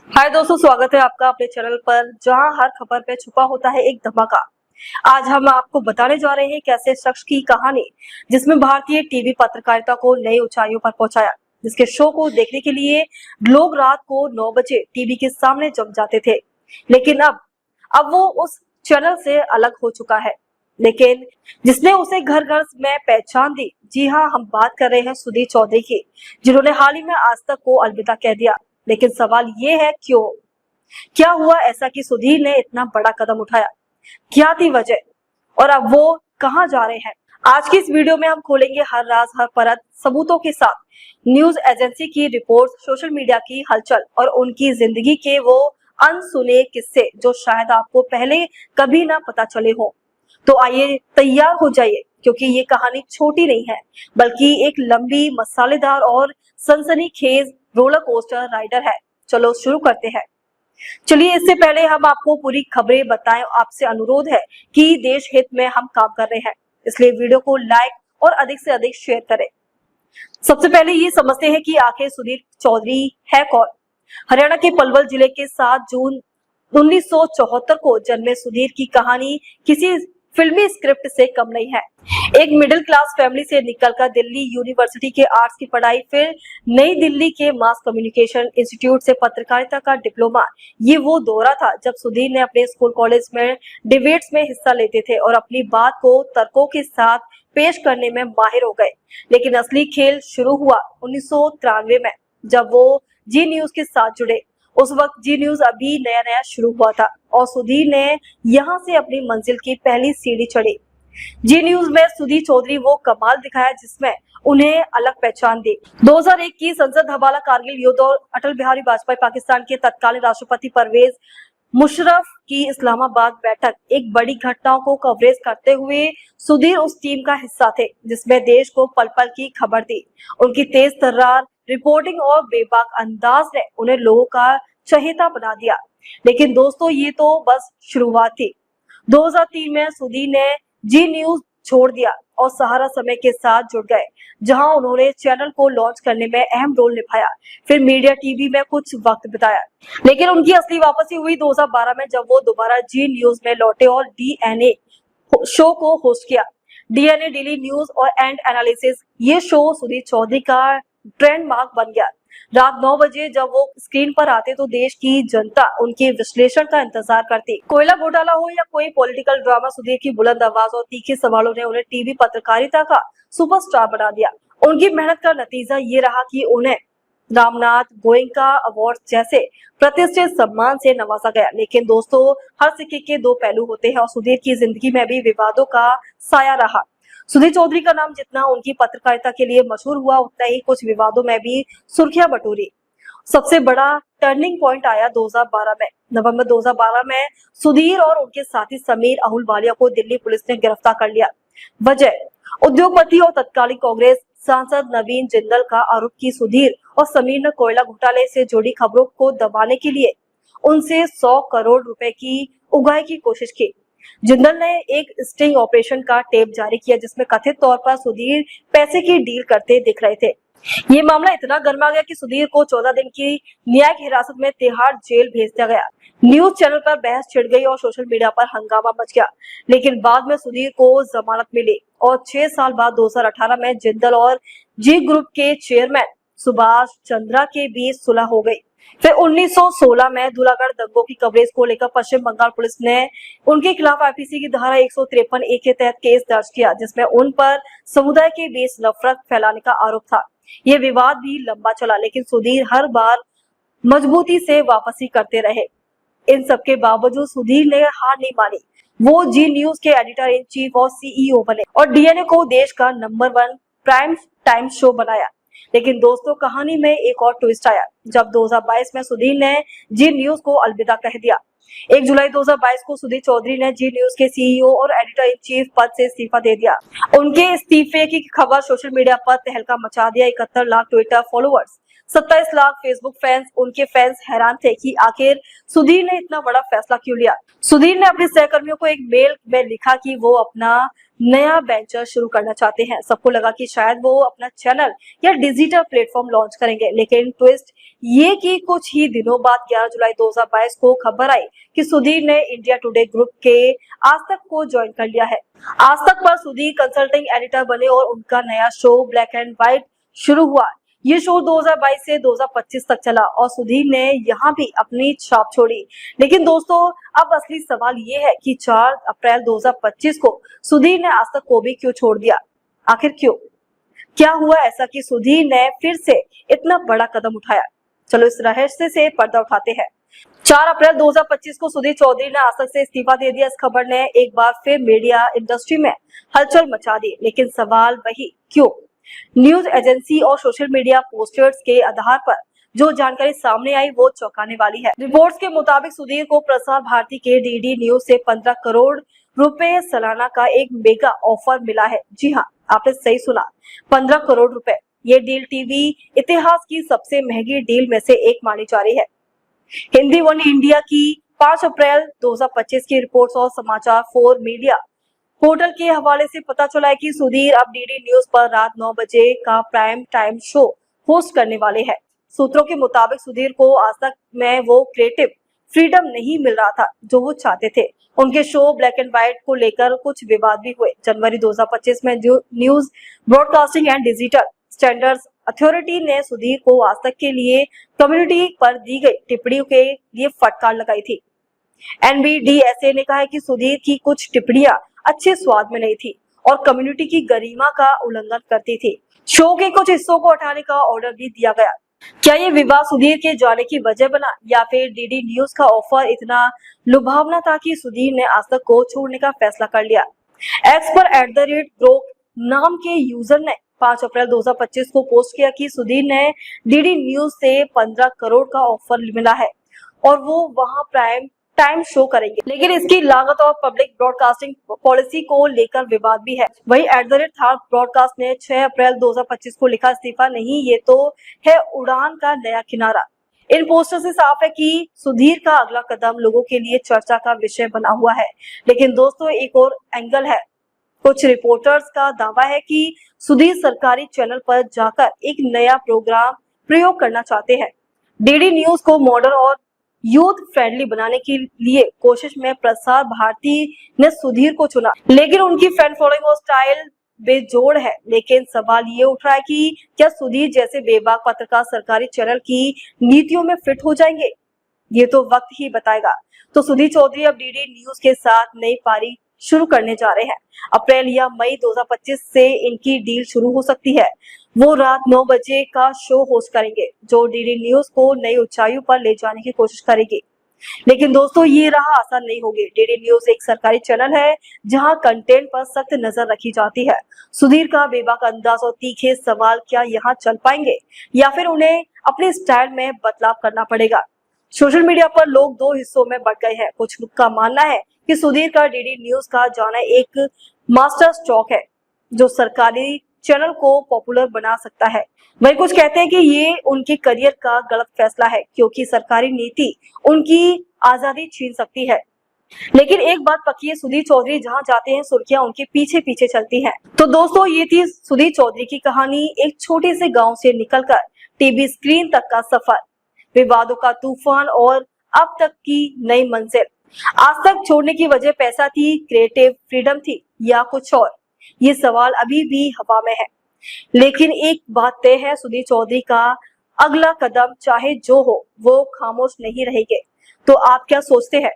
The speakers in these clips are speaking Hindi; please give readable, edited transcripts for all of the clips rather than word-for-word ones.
हाय दोस्तों, स्वागत है आपका अपने चैनल पर जहां हर खबर पे छुपा होता है एक धमाका। आज हम आपको बताने जा रहे हैं एक ऐसे शख्स की कहानी जिसमें भारतीय टीवी पत्रकारिता को नई ऊंचाइयों पर पहुंचाया, जिसके शो को देखने के लिए लोग रात को 9 बजे टीवी के सामने जम जाते थे। लेकिन अब वो उस चैनल से अलग हो चुका है, लेकिन जिसने उसे घर घर में पहचान दी। जी हाँ, हम बात कर रहे हैं सुधीर चौधरी की, जिन्होंने हाल ही में आज तक को अलविदा कह दिया। लेकिन सवाल ये है, क्यों? क्या हुआ ऐसा कि सुधीर ने इतना बड़ा कदम उठाया? क्या थी वजह और अब वो कहां जा रहे हैं? आज की इस वीडियो में हम खोलेंगे हर राज, हर परत, सबूतों के साथ, न्यूज एजेंसी की रिपोर्ट, सोशल मीडिया की हलचल और उनकी जिंदगी के वो अनसुने किस्से जो शायद आपको पहले कभी ना पता चले हो। तो आइए तैयार हो जाइए, क्योंकि ये कहानी छोटी नहीं है, बल्कि एक लंबी, मसालेदार और सनसनीखेज रोलर कोस्टर राइडर है। चलो शुरू करते हैं। चलिए, इससे पहले हम आपको पूरी खबरें बताएं, आपसे अनुरोध है कि देश हित में हम काम कर रहे हैं, इसलिए वीडियो को लाइक और अधिक से अधिक शेयर करें। सबसे पहले ये समझते हैं कि आखिर सुधीर चौधरी है कौन। हरियाणा के पलवल जिले के 7 जून 1974 को जन्मे सुधीर की कहानी किसी फिल्मी स्क्रिप्ट से कम नहीं है। एक मिडिल क्लास फैमिली से निकलकर दिल्ली यूनिवर्सिटी के आर्ट्स की पढ़ाई, फिर नई दिल्ली के मास कम्युनिकेशन इंस्टीट्यूट से पत्रकारिता का डिप्लोमा। ये वो दौरा था जब सुधीर ने अपने स्कूल कॉलेज में डिबेट्स में हिस्सा लेते थे और अपनी बात को तर्कों के साथ पेश करने में माहिर हो गए। लेकिन असली खेल शुरू हुआ 1993 में, जब वो जी न्यूज के साथ जुड़े। उस वक्त जी न्यूज अभी नया नया शुरू हुआ था और सुधीर ने यहाँ से अपनी मंजिल की पहली सीढ़ी चढ़ी। जी न्यूज में सुधीर चौधरी वो कमाल दिखाया जिसमें उन्हें अलग पहचान दी। 2001 की संसद हवाला कारगिल युद्ध और अटल बिहारी वाजपेयी पाकिस्तान के तत्कालीन राष्ट्रपति परवेज मुशर्रफ की इस्लामाबाद बैठक, एक बड़ी घटनाओं को कवरेज करते हुए सुधीर उस टीम का हिस्सा थे जिसमें देश को पल पल की खबर दी। उनकी तेज तर्रार रिपोर्टिंग और बेबाक अंदाज ने उन्हें लोगों का चहेता बना दिया। लेकिन दोस्तों, ये तो बस शुरुआत थी। 2003 में सुधीर ने जी न्यूज छोड़ दिया और सहारा समय के साथ जुड़ गए, जहां उन्होंने चैनल को लॉन्च करने में अहम रोल निभाया। फिर मीडिया टीवी में कुछ वक्त बिताया, लेकिन उनकी असली वापसी हुई 2012 में, जब वो दोबारा जी न्यूज में लौटे और डीएनए शो को होस्ट किया। डीएनए डेली न्यूज और एंड एनालिसिस, ये शो सुधीर चौधरी का ट्रेंडमार्क बन गया। रात 9 बजे जब वो स्क्रीन पर आते तो देश की जनता उनके विश्लेषण का इंतजार करती। कोयला घोटाला हो या कोई पॉलिटिकल ड्रामा, सुधीर की बुलंद आवाज और तीखे सवालों ने उन्हें टीवी पत्रकारिता का सुपरस्टार बना दिया। उनकी मेहनत का नतीजा ये रहा कि उन्हें रामनाथ गोयनका अवार्ड जैसे प्रतिष्ठित सम्मान से नवाजा गया। लेकिन दोस्तों, हर सिक्के के दो पहलू होते हैं और सुधीर की जिंदगी में भी विवादों का साया रहा। सुधीर चौधरी का नाम जितना उनकी पत्रकारिता के लिए मशहूर हुआ, उतना ही कुछ विवादों में भी सुर्खियां बटोरी। सबसे बड़ा टर्निंग पॉइंट आया 2012 में। नवंबर 2012 में सुधीर और उनके साथी समीर अहुलवालिया को दिल्ली पुलिस ने गिरफ्तार कर लिया। वजह, उद्योगपति और तत्कालीन कांग्रेस सांसद नवीन जिंदल का आरोप कि सुधीर और समीर ने कोयला घोटाले से जुड़ी खबरों को दबाने के लिए उनसे 100 करोड़ रुपए की उगाही की कोशिश की। जिंदल ने एक स्टिंग ऑपरेशन का टेप जारी किया जिसमें कथित तौर पर सुधीर पैसे की डील करते दिख रहे थे। ये मामला इतना गर्मा गया कि सुधीर को 14 दिन की न्यायिक हिरासत में तिहाड़ जेल भेज दिया गया। न्यूज चैनल पर बहस छिड़ गई और सोशल मीडिया पर हंगामा मच गया। लेकिन बाद में सुधीर को जमानत मिली और 6 साल बाद 2018 में जिंदल और जी ग्रुप के चेयरमैन सुभाष चंद्रा के बीच सुलह हो गई। फिर 1916 में धूलागढ़ दंगों की कवरेज को लेकर पश्चिम बंगाल पुलिस ने उनके खिलाफ आईपीसी की धारा 153 ए के तहत केस दर्ज किया, जिसमें उन पर समुदाय के बीच नफरत फैलाने का आरोप था। ये विवाद भी लंबा चला, लेकिन सुधीर हर बार मजबूती से वापसी करते रहे। इन सबके बावजूद सुधीर ने हार नहीं मानी। वो जी न्यूज के एडिटर इन चीफ और सीईओ बने और डीएनए को देश का नंबर 1 प्राइम टाइम शो बनाया। लेकिन दोस्तों, कहानी में एक और ट्विस्ट आया जब 2022 में सुधीर ने जी न्यूज को अलविदा कह दिया। 1 जुलाई 2022 को सुधीर चौधरी ने जी न्यूज के सीईओ और एडिटर इन चीफ पद से इस्तीफा दे दिया। उनके इस्तीफे की खबर सोशल मीडिया पर तहलका मचा दिया। 71 lakh Twitter followers 27 lakh Facebook fans, उनके फैंस हैरान थे कि आखिर सुधीर ने इतना बड़ा फैसला क्यों लिया। सुधीर ने अपने सहकर्मियों को एक मेल में लिखा कि वो अपना नया वेंचर शुरू करना चाहते हैं। सबको लगा कि शायद वो अपना चैनल या डिजिटल प्लेटफॉर्म लॉन्च करेंगे, लेकिन ट्विस्ट ये कि कुछ ही दिनों बाद 11 जुलाई 2022 को खबर आई कि सुधीर ने इंडिया टुडे ग्रुप के आज तक को ज्वाइन कर लिया है। आज तक पर सुधीर कंसल्टिंग एडिटर बने और उनका नया शो ब्लैक एंड व्हाइट शुरू हुआ। ये शो 2022 से 2025 तक चला और सुधीर ने यहाँ भी अपनी छाप छोड़ी। लेकिन दोस्तों, अब असली सवाल ये है कि 4 अप्रैल 2025 को सुधीर ने आज तक को भी क्यों छोड़ दिया। आखिर क्यों? क्या हुआ ऐसा कि सुधीर ने फिर से इतना बड़ा कदम उठाया? चलो इस रहस्य से पर्दा उठाते हैं। 4 अप्रैल 2025 को सुधीर चौधरी ने आज तक से इस्तीफा दे दिया। इस खबर ने एक बार फिर मीडिया इंडस्ट्री में हलचल मचा दी। लेकिन सवाल वही, क्यों? न्यूज एजेंसी और सोशल मीडिया पोस्टर्स के आधार पर जो जानकारी सामने आई वो चौंकाने वाली है। रिपोर्ट्स के मुताबिक सुधीर को प्रसार भारती के डीडी न्यूज से 15 करोड़ रुपए सालाना का एक मेगा ऑफर मिला है। जी हाँ, आपने सही सुना, 15 करोड़ रुपए। ये डील टीवी इतिहास की सबसे महंगी डील में से एक मानी जा रही है। हिंदी वन इंडिया की 5 अप्रैल 2025 की रिपोर्ट्स और समाचार 4 मीडिया पोर्टल के हवाले से पता चला है कि सुधीर अब डीडी न्यूज पर रात 9 बजे का प्राइम टाइम शो होस्ट करने वाले हैं। सूत्रों के मुताबिक सुधीर को आज तक में वो क्रिएटिव फ्रीडम नहीं मिल रहा था जो वो चाहते थे। उनके शो ब्लैक एंड व्हाइट को लेकर कुछ विवाद भी हुए। जनवरी 2025 में news broadcasting and digital standards authority ने सुधीर को आज तक के लिए कम्युनिटी पर दी गई टिप्पणियों के लिए फटकार लगाई थी। NBDSA ने कहा है कि सुधीर की कुछ टिप्पणियां अच्छे स्वाद में नहीं थी और कम्युनिटी की गरिमा का उल्लंघन करती थी। शो के कुछ हिस्सों को हटाने का ऑर्डर भी दिया गया। क्या ये विवाद सुधीर के जाने की वजह बना या फिर डीडी न्यूज का ऑफर इतना लुभावना था कि सुधीर ने आज तक को छोड़ने का फैसला कर लिया? एक्स पर @ब्रोक नाम के यूजर ने 5 अप्रैल 2025 को पोस्ट किया कि सुधीर ने डीडी न्यूज से 15 करोड़ का ऑफर मिला है और वो वहां प्राइम टाइम शो करेंगे, लेकिन इसकी लागत और पब्लिक ब्रॉडकास्टिंग पॉलिसी को लेकर विवाद भी है। वही @थार ब्रॉडकास्ट ने 6 अप्रैल 2025 को लिखा, इस्तीफा नहीं, ये तो है उड़ान का नया किनारा। इन पोस्टर से साफ है कि सुधीर का अगला कदम लोगों के लिए चर्चा का विषय बना हुआ है। लेकिन दोस्तों, एक और एंगल है। कुछ रिपोर्टर्स का दावा है कि सुधीर सरकारी चैनल पर जाकर एक नया प्रोग्राम प्रयोग करना चाहते हैं। डीडी न्यूज को मॉडर्न और यूथ फ्रेंडली बनाने के लिए कोशिश में प्रसार भारती ने सुधीर को चुना, लेकिन उनकी फैन फॉलोइंग और स्टाइल बेजोड़ है। लेकिन सवाल ये उठ रहा है कि क्या सुधीर जैसे बेबाक पत्रकार सरकारी चैनल की नीतियों में फिट हो जाएंगे? ये तो वक्त ही बताएगा। तो सुधीर चौधरी अब डीडी न्यूज के साथ नई पारी शुरू करने जा रहे हैं। अप्रैल या मई 2025 से इनकी डील शुरू हो सकती है। वो रात 9 बजे का शो होस्ट करेंगे जो डीडी न्यूज को नई ऊंचाइयों पर ले जाने की कोशिश करेगी। लेकिन दोस्तों, ये राह आसान नहीं होगी। डीडी न्यूज एक सरकारी चैनल है जहां कंटेंट पर सख्त नजर रखी जाती है। सुधीर का बेबाक अंदाज और तीखे सवाल क्या यहाँ चल पाएंगे या फिर उन्हें अपने स्टाइल में बदलाव करना पड़ेगा? सोशल मीडिया पर लोग 2 हिस्सों में बढ़ गए हैं। कुछ लोग का मानना है कि सुधीर का डीडी न्यूज का जाना एक मास्टर स्ट्रोक है जो सरकारी चैनल को पॉपुलर बना सकता है। वही कुछ कहते हैं कि ये उनके करियर का गलत फैसला है क्योंकि सरकारी नीति उनकी आजादी छीन सकती है। लेकिन एक बात पक्की है, सुधीर चौधरी जहां जाते हैं सुर्खियां उनके पीछे पीछे चलती हैं। तो दोस्तों, ये थी सुधीर चौधरी की कहानी, एक छोटे से गांव से निकलकर टीवी स्क्रीन तक का सफर, विवादों का तूफान और अब तक की नई मंजिल। आज तक छोड़ने की वजह पैसा थी, क्रिएटिव फ्रीडम थी या कुछ और? ये सवाल अभी भी हवा में है। लेकिन एक बात तय है, सुधीर चौधरी का अगला कदम चाहे जो हो वो खामोश नहीं रहेंगे। तो आप क्या सोचते हैं?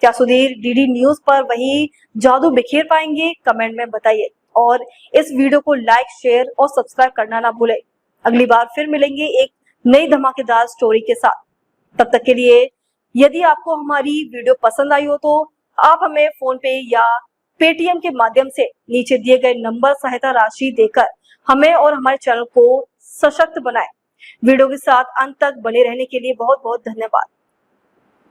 क्या सुधीर डीडी न्यूज पर वही जादू बिखेर पाएंगे? कमेंट में बताइए और इस वीडियो को लाइक, शेयर और सब्सक्राइब करना ना भूलें। अगली बार फिर मिलेंगे एक नई धमाकेदार स्टोरी के साथ। तब तक के लिए यदि आपको हमारी वीडियो पसंद आई हो तो आप हमें फोन पे या पेटीएम के माध्यम से नीचे दिए गए नंबर सहायता राशि देकर हमें और हमारे चैनल को सशक्त बनाएं। वीडियो के साथ अंत तक बने रहने के लिए बहुत बहुत धन्यवाद।